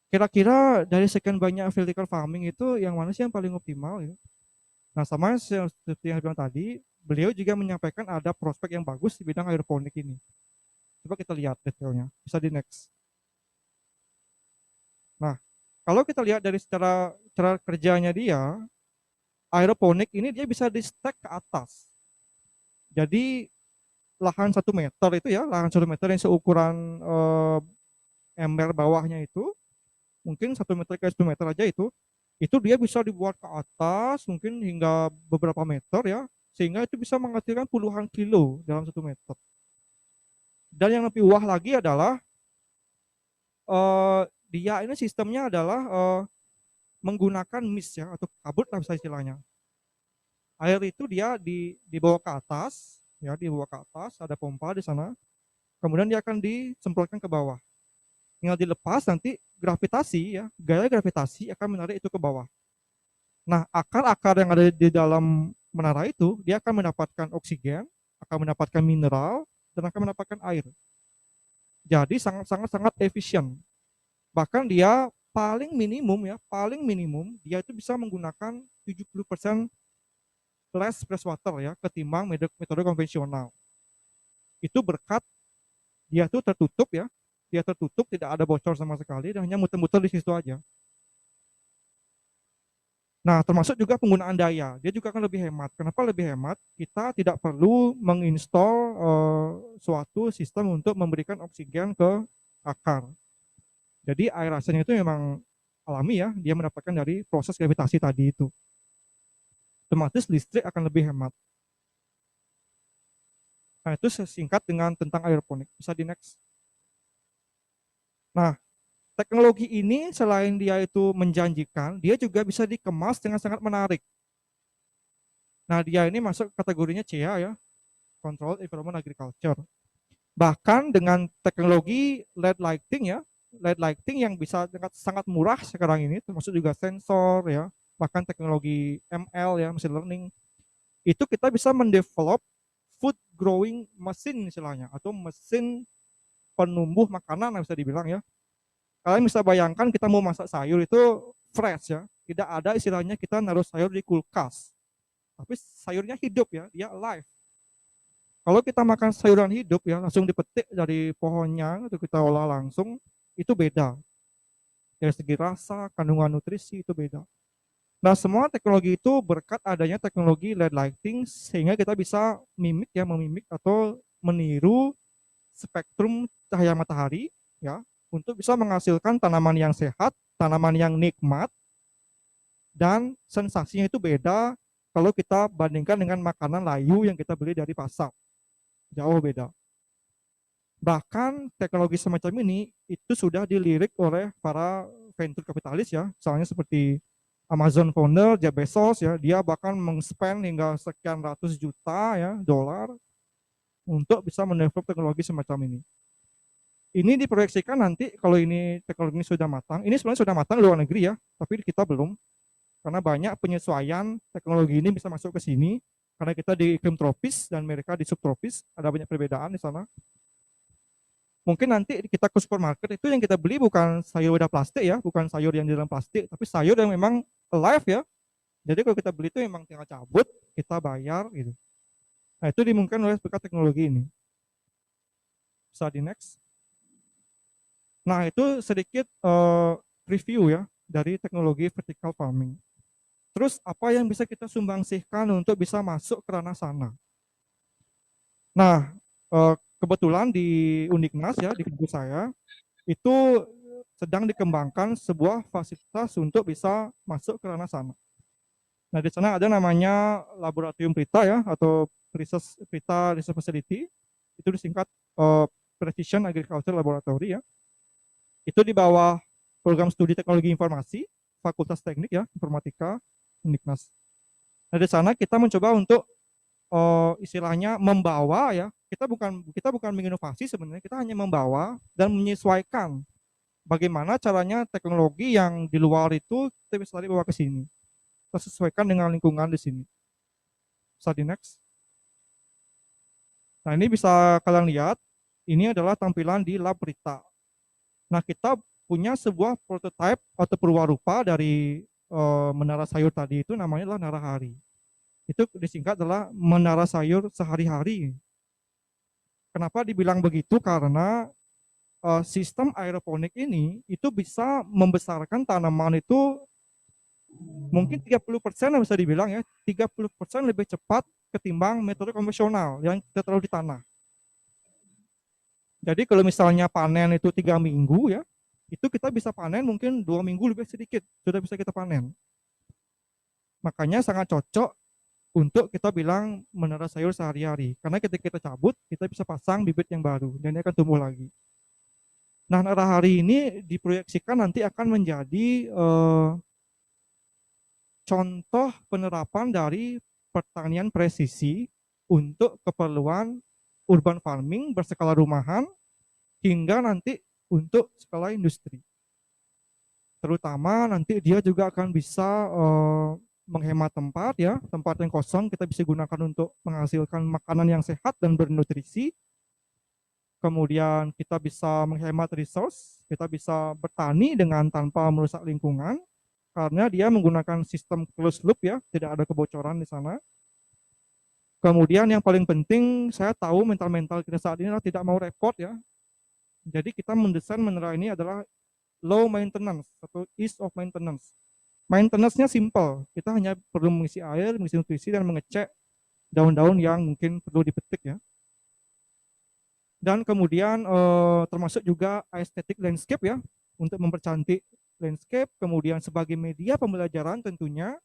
Speaker 1: Kira-kira dari sekian banyak vertical farming itu yang mana sih yang paling optimal ya? Nah, sama seperti yang bilang tadi, beliau juga menyampaikan ada prospek yang bagus di bidang aeroponik ini. Coba kita lihat detailnya. Bisa di next. Nah, kalau kita lihat dari secara cara kerjanya dia, aeroponik ini dia bisa di stack ke atas. Jadi lahan 1 meter itu ya, lahan 1 meter yang seukuran ember bawahnya itu, mungkin 1 meter ke 1 meter aja itu dia bisa dibuat ke atas mungkin hingga beberapa meter ya, sehingga itu bisa menghasilkan puluhan kilo dalam 1 meter. Dan yang lebih wah lagi adalah dia ini sistemnya adalah menggunakan mist ya atau kabut lah bisa istilahnya. Air itu dia dibawa ke atas, ya dibawa ke atas, ada pompa di sana. Kemudian dia akan disemprotkan ke bawah. Tinggal dilepas nanti gravitasi ya, gaya gravitasi akan menarik itu ke bawah. Nah, akar-akar yang ada di dalam menara itu dia akan mendapatkan oksigen, akan mendapatkan mineral, dan akan mendapatkan air. Jadi sangat efisien. Bahkan dia paling minimum ya, paling minimum dia itu bisa menggunakan 70% less freshwater ya ketimbang metode konvensional. Itu berkat dia tuh tertutup ya, dia tertutup tidak ada bocor sama sekali dan hanya muter-muter di situ aja. Nah, termasuk juga penggunaan daya, dia juga akan lebih hemat. Kenapa lebih hemat? Kita tidak perlu menginstall suatu sistem untuk memberikan oksigen ke akar. Jadi aerasinya itu memang alami ya, dia mendapatkan dari proses gravitasi tadi itu. Otomatis listrik akan lebih hemat. Nah, itu singkat dengan tentang aeroponik. Bisa di next. Nah, teknologi ini selain dia itu menjanjikan, dia juga bisa dikemas dengan sangat menarik. Nah, dia ini masuk kategorinya CA ya, Controlled Environment Agriculture. Bahkan dengan teknologi LED lighting ya, LED lighting yang bisa sangat murah sekarang ini, termasuk juga sensor ya, bahkan teknologi ML ya, machine learning, itu kita bisa mendevelop food growing machine istilahnya, atau mesin penumbuh makanan bisa dibilang ya. Kalian bisa bayangkan kita mau masak sayur itu fresh ya, tidak ada istilahnya kita naruh sayur di kulkas, tapi sayurnya hidup ya, dia alive. Kalau kita makan sayuran hidup ya, langsung dipetik dari pohonnya, atau kita olah langsung, itu beda. Dari segi rasa, kandungan nutrisi itu beda. Nah, semua teknologi itu berkat adanya teknologi LED lighting sehingga kita bisa memimik atau meniru spektrum cahaya matahari ya untuk bisa menghasilkan tanaman yang sehat, tanaman yang nikmat, dan sensasinya itu beda kalau kita bandingkan dengan makanan layu yang kita beli dari pasar. Jauh beda. Bahkan teknologi semacam ini itu sudah dilirik oleh para venture kapitalis ya, misalnya seperti Amazon founder Jeff Bezos ya, dia bahkan meng-spend hingga sekian ratus juta ya dolar untuk bisa mendevelop teknologi semacam ini. Ini diproyeksikan nanti kalau ini teknologi ini sudah matang, ini sebenarnya sudah matang di luar negeri ya, tapi kita belum, karena banyak penyesuaian teknologi ini bisa masuk ke sini, karena kita di iklim tropis dan mereka di subtropis, ada banyak perbedaan di sana. Mungkin nanti kita ke supermarket itu yang kita beli bukan sayur wadah plastik ya, bukan sayur yang di dalam plastik, tapi sayur yang memang alive ya. Jadi kalau kita beli itu memang tinggal cabut, kita bayar gitu. Nah itu dimungkinkan oleh berkat teknologi ini. Bisa di next. Nah itu sedikit review ya dari teknologi vertical farming. Terus apa yang bisa kita sumbangsihkan untuk bisa masuk ke ranah sana? Nah kebetulan di Uniknas ya di kampus saya itu sedang dikembangkan sebuah fasilitas untuk bisa masuk ke ranah sana. Nah di sana ada namanya laboratorium PRITA ya atau PRITA Research Facility, itu disingkat Precision Agriculture Laboratory ya. Itu di bawah program studi teknologi informasi Fakultas Teknik ya Informatika Uniknas. Nah di sana kita mencoba untuk istilahnya membawa ya, kita bukan menginovasi sebenarnya, kita hanya membawa dan menyesuaikan bagaimana caranya teknologi yang di luar itu kita bisa bawa ke sini, kita sesuaikan dengan lingkungan di sini. Bisa di next. Nah ini bisa kalian lihat, ini adalah tampilan di lab PRITA. Nah kita punya sebuah prototipe atau perwarupa dari menara sayur tadi itu, namanya adalah Narahari. Itu disingkat adalah menara sayur sehari-hari. Kenapa dibilang begitu? Karena sistem aeroponik ini itu bisa membesarkan tanaman itu mungkin 30% bisa dibilang ya, 30% lebih cepat ketimbang metode konvensional yang kita taruh di tanah. Jadi kalau misalnya panen itu 3 minggu ya, itu kita bisa panen mungkin 2 minggu lebih sedikit, sudah bisa kita panen. Makanya sangat cocok untuk kita bilang menara sayur sehari-hari. Karena ketika kita cabut, kita bisa pasang bibit yang baru, dan ini akan tumbuh lagi. Nah, Narahari ini diproyeksikan nanti akan menjadi contoh penerapan dari pertanian presisi untuk keperluan urban farming berskala rumahan hingga nanti untuk skala industri. Terutama nanti dia juga akan bisa menghemat tempat ya, tempat yang kosong kita bisa gunakan untuk menghasilkan makanan yang sehat dan bernutrisi. Kemudian kita bisa menghemat resource, kita bisa bertani dengan tanpa merusak lingkungan karena dia menggunakan sistem closed loop ya, tidak ada kebocoran di sana. Kemudian yang paling penting, saya tahu mental-mental kita saat ini adalah tidak mau repot ya. Jadi kita mendesain menara ini adalah low maintenance atau ease of maintenance. Maintenance-nya simple, kita hanya perlu mengisi air, mengisi nutrisi, dan mengecek daun-daun yang mungkin perlu dipetik ya. Dan kemudian termasuk juga aesthetic landscape ya, untuk mempercantik landscape, kemudian sebagai media pembelajaran tentunya,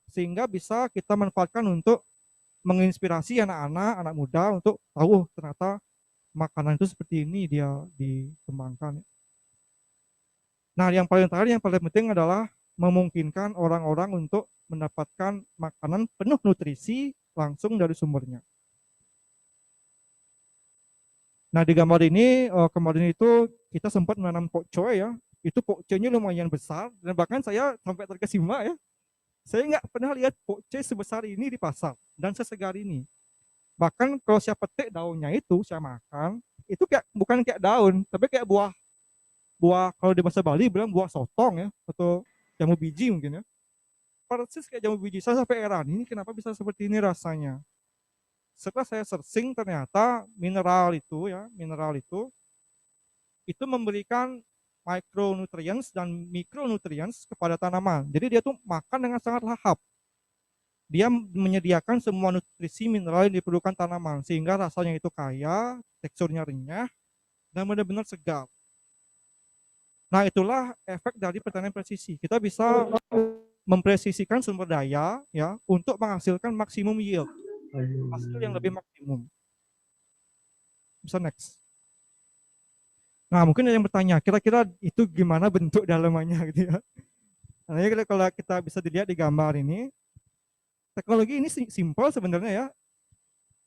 Speaker 1: sehingga bisa kita manfaatkan untuk menginspirasi anak-anak, anak muda untuk tahu ternyata makanan itu seperti ini dia dikembangkan. Nah yang paling terakhir, yang paling penting adalah memungkinkan orang-orang untuk mendapatkan makanan penuh nutrisi langsung dari sumbernya. Nah di gambar ini kemarin itu kita sempat menanam pokcoy ya, itu pokcoynya lumayan besar dan bahkan saya sampai terkesima ya, saya nggak pernah lihat pokcoy sebesar ini di pasar dan sesegar ini. Bahkan kalau saya petik daunnya itu saya makan, itu kayak bukan kayak daun tapi kayak buah, kalau di bahasa Bali bilang buah sotong ya, atau jamu biji mungkin ya, persis kayak jamu biji. Saya sampai heran, ini kenapa bisa seperti ini rasanya. Setelah saya searching ternyata mineral itu memberikan micronutrients dan micronutrients kepada tanaman. Jadi dia tuh makan dengan sangat lahap. Dia menyediakan semua nutrisi mineral yang diperlukan tanaman sehingga rasanya itu kaya, teksturnya renyah, dan benar-benar segar. Nah itulah efek dari pertanian presisi. Kita bisa mempresisikan sumber daya ya untuk menghasilkan maksimum yield, hasil yang lebih maksimum. Bisa next. Nah mungkin ada yang bertanya, kira-kira itu gimana bentuk dalamannya gitu ya. Nah kalau kita bisa dilihat di gambar ini, teknologi ini simple sebenarnya ya.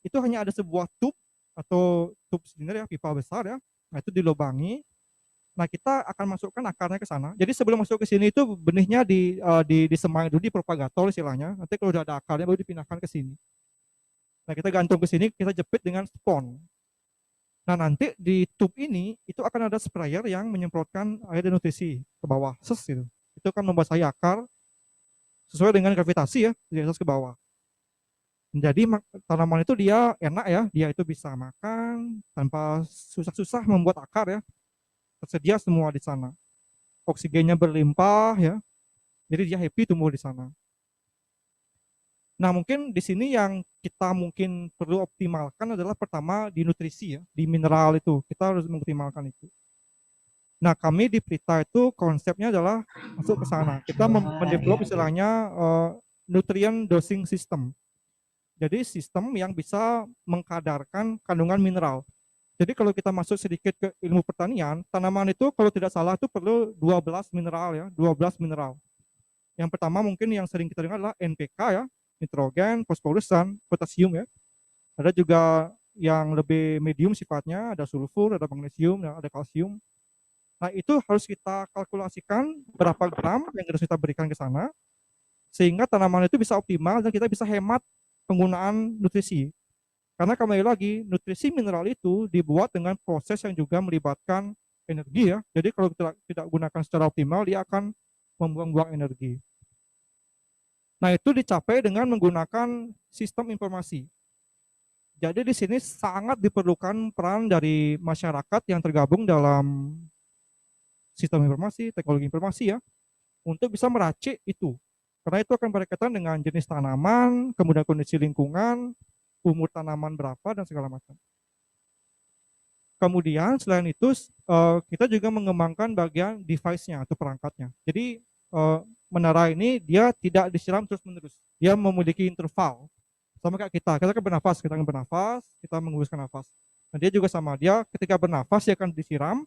Speaker 1: Itu hanya ada sebuah tube atau tube silinder ya, pipa besar ya. Nah, itu dilubangi. Nah, kita akan masukkan akarnya ke sana. Jadi sebelum masuk ke sini itu benihnya disemai dulu di propagator istilahnya. Nanti kalau udah ada akarnya baru dipindahkan ke sini. Nah, kita gantung ke sini, kita jepit dengan spon. Nah, nanti di tube ini itu akan ada sprayer yang menyemprotkan air dan nutrisi ke bawah. Gitu. Itu akan membasahi akar sesuai dengan gravitasi ya, dari atas ke bawah. Jadi tanaman itu dia enak ya, dia itu bisa makan tanpa susah-susah membuat akar ya. Tersedia semua di sana. Oksigennya berlimpah ya. Jadi dia happy tumbuh di sana. Nah, mungkin di sini yang kita mungkin perlu optimalkan adalah pertama di nutrisi ya, di mineral itu. Kita harus mengoptimalkan itu. Nah, kami di Prita itu konsepnya adalah masuk ke sana. Kita mendevelop istilahnya nutrient dosing system. Jadi sistem yang bisa mengkadarkan kandungan mineral. Jadi kalau kita masuk sedikit ke ilmu pertanian, tanaman itu kalau tidak salah itu perlu 12 mineral ya, 12 mineral. Yang pertama mungkin yang sering kita dengar adalah NPK ya, nitrogen, fosforus, dan potasium ya. Ada juga yang lebih medium sifatnya, ada sulfur, ada magnesium, ada kalsium. Nah, itu harus kita kalkulasikan berapa gram yang harus kita berikan ke sana, sehingga tanaman itu bisa optimal dan kita bisa hemat penggunaan nutrisi. Karena kembali lagi, nutrisi mineral itu dibuat dengan proses yang juga melibatkan energi ya. Jadi kalau kita tidak gunakan secara optimal, dia akan membuang-buang energi. Nah, itu dicapai dengan menggunakan sistem informasi. Jadi di sini sangat diperlukan peran dari masyarakat yang tergabung dalam sistem informasi, teknologi informasi ya, untuk bisa meracik itu. Karena itu akan berkaitan dengan jenis tanaman, kemudian kondisi lingkungan, umur tanaman berapa, dan segala macam. Kemudian selain itu kita juga mengembangkan bagian device-nya atau perangkatnya. Jadi menara ini dia tidak disiram terus-menerus. Dia memiliki interval. Sama kayak kita kan bernafas, kita akan bernafas, kita menghembuskan nafas. Nah, dia juga sama, dia ketika bernafas dia akan disiram,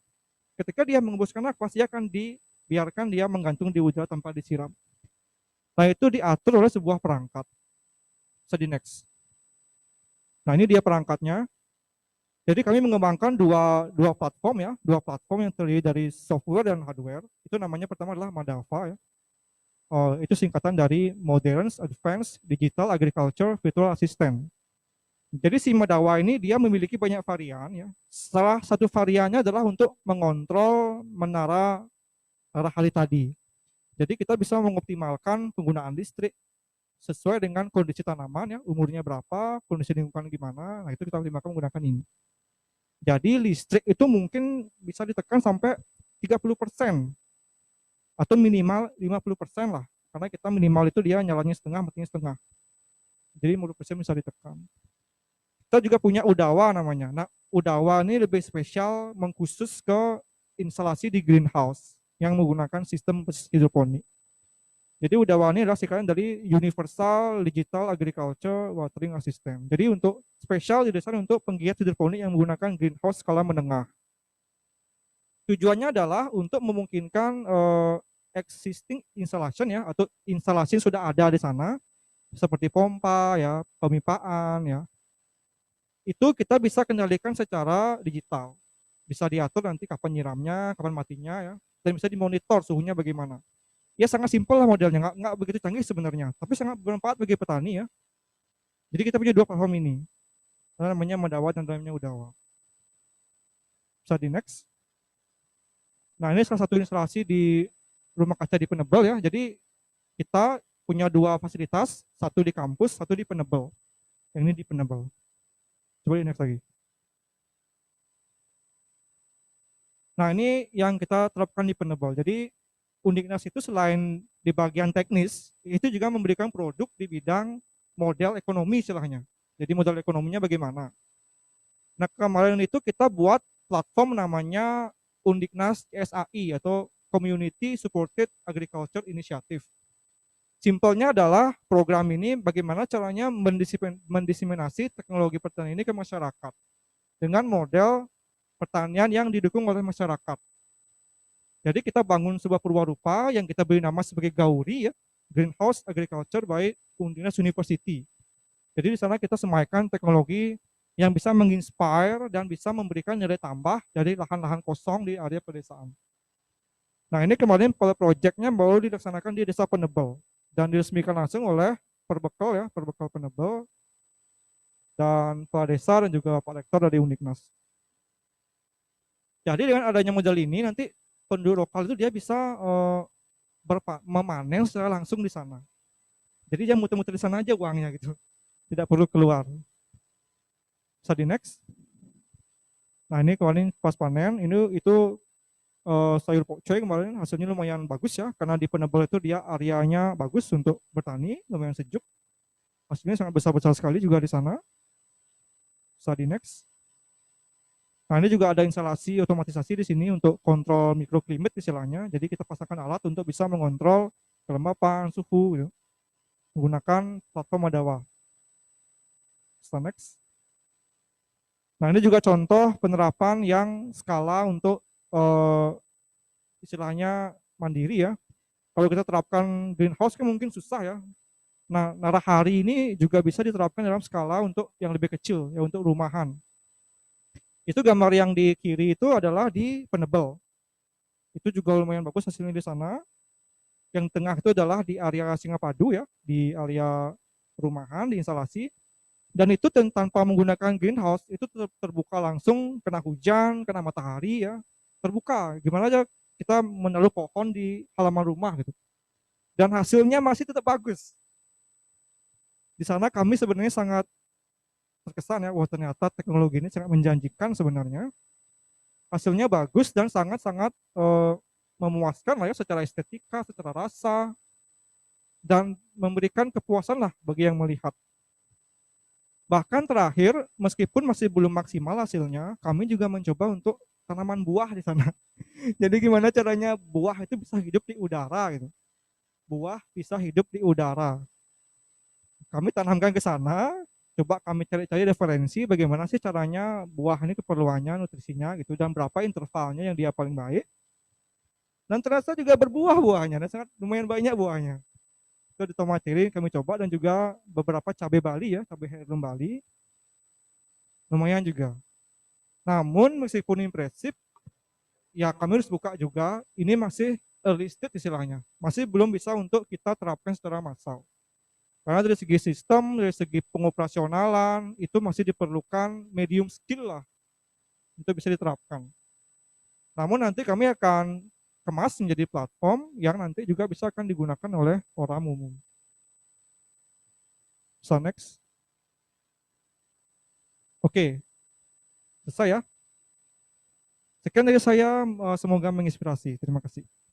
Speaker 1: ketika dia menghembuskan nafas dia akan dibiarkan dia menggantung di udara tanpa disiram. Nah, itu diatur oleh sebuah perangkat. Di next. Nah, ini dia perangkatnya. Jadi kami mengembangkan dua platform ya, dua platform yang terdiri dari software dan hardware. Itu namanya pertama adalah Madava ya. Itu singkatan dari Modern Advanced Digital Agriculture Virtual Assistant. Jadi si Madava ini dia memiliki banyak varian ya. Salah satu variannya adalah untuk mengontrol menara hali tadi. Jadi kita bisa mengoptimalkan penggunaan listrik sesuai dengan kondisi tanaman ya, umurnya berapa, kondisi lingkungan gimana. Nah, itu kita optimalkan menggunakan ini. Jadi listrik itu mungkin bisa ditekan sampai 30% atau minimal 50% lah. Karena kita minimal itu dia nyalanya setengah, matinya setengah. Jadi 50% bisa ditekan. Kita juga punya Udawa namanya. Nah, Udawa ini lebih spesial mengkhusus ke instalasi di greenhouse yang menggunakan sistem hidroponik. Jadi Udawa ini adalah singkatan dari Universal Digital Agriculture Watering Assistant. Jadi untuk spesial didesain untuk penggiat hidroponik yang menggunakan greenhouse skala menengah. Tujuannya adalah untuk memungkinkan existing installation ya, atau instalasi yang sudah ada di sana seperti pompa ya, pemipaan ya. Itu kita bisa kendalikan secara digital. Bisa diatur nanti kapan nyiramnya, kapan matinya ya, dan bisa dimonitor suhunya bagaimana. Ya sangat simpel lah modelnya, nggak begitu canggih sebenarnya, tapi sangat bermanfaat bagi petani ya. Jadi kita punya dua platform ini, namanya Madava dan namanya Udawa. Bisa di next. Nah, ini salah satu instalasi di rumah kaca di Penebel ya. Jadi kita punya dua fasilitas, satu di kampus, satu di Penebel. Yang ini di Penebel. Coba di next lagi. Nah, ini yang kita terapkan di Penebel. Jadi Undiknas itu selain di bagian teknis, itu juga memberikan produk di bidang model ekonomi istilahnya. Jadi model ekonominya bagaimana. Nah, kemarin itu kita buat platform namanya Undiknas SAI atau Community Supported Agriculture Initiative. Simpelnya adalah program ini bagaimana caranya mendiseminasi teknologi pertanian ini ke masyarakat dengan model pertanian yang didukung oleh masyarakat. Jadi kita bangun sebuah perwarupa yang kita beri nama sebagai GAURI ya, Greenhouse Agriculture by Undiknas University. Jadi di sana kita semaikan teknologi yang bisa menginspire dan bisa memberikan nilai tambah dari lahan-lahan kosong di area pedesaan. Nah, ini kemarin proyeknya baru dilaksanakan di Desa Penebel dan diresmikan langsung oleh Perbekal ya, Perbekal Penebel dan Kepala Desa dan juga Pak Rektor dari Uniknas. Jadi dengan adanya model ini nanti penduduk lokal itu dia bisa memanen secara langsung di sana. Jadi dia muter-muter di sana aja uangnya gitu, tidak perlu keluar. Bisa di next. Nah ini kemarin pas panen, ini itu sayur pokcoy kemarin hasilnya lumayan bagus ya, karena di Penebel itu dia areanya bagus untuk bertani, lumayan sejuk. Hasilnya sangat besar-besar sekali juga di sana. Bisa di next. Nah ini juga ada instalasi otomatisasi di sini untuk kontrol mikroklimat istilahnya. Jadi kita pasangkan alat untuk bisa mengontrol kelembapan, suhu gitu, menggunakan platform Adawa. Bisa next. Nah ini juga contoh penerapan yang skala untuk istilahnya mandiri ya. Kalau kita terapkan greenhouse kan mungkin susah ya. Nah, narahari ini juga bisa diterapkan dalam skala untuk yang lebih kecil, ya untuk rumahan. Itu gambar yang di kiri itu adalah di Penebel. Itu juga lumayan bagus hasilnya di sana. Yang tengah itu adalah di area Singapadu ya, di area rumahan, di instalasi. Dan itu tanpa menggunakan greenhouse, itu terbuka langsung, kena hujan, kena matahari ya, terbuka. Gimana aja kita menaruh pohon di halaman rumah gitu. Dan hasilnya masih tetap bagus. Di sana kami sebenarnya sangat terkesan ya, wah ternyata teknologi ini sangat menjanjikan sebenarnya. Hasilnya bagus dan sangat-sangat memuaskan lah ya secara estetika, secara rasa, dan memberikan kepuasan lah bagi yang melihat. Bahkan terakhir, meskipun masih belum maksimal hasilnya, kami juga mencoba untuk tanaman buah di sana. Jadi gimana caranya buah itu bisa hidup di udara gitu. Buah bisa hidup di udara. Kami tanamkan ke sana, coba kami cari-cari referensi bagaimana sih caranya buah ini keperluannya, nutrisinya gitu, dan berapa intervalnya yang dia paling baik. Dan terasa juga berbuah buahnya, dan sangat lumayan banyak buahnya. Itu di tomatiri kami coba dan juga beberapa cabai Bali ya, cabai heirloom Bali, lumayan juga. Namun meskipun impresif, ya kami harus buka juga, ini masih early stage istilahnya, masih belum bisa untuk kita terapkan secara massal. Karena dari segi sistem, dari segi pengoperasionalan, itu masih diperlukan medium skill lah untuk bisa diterapkan. Namun nanti kami akan kemas menjadi platform yang nanti juga bisa akan digunakan oleh orang umum. So next. Oke, selesai ya. Sekian dari saya, semoga menginspirasi. Terima kasih.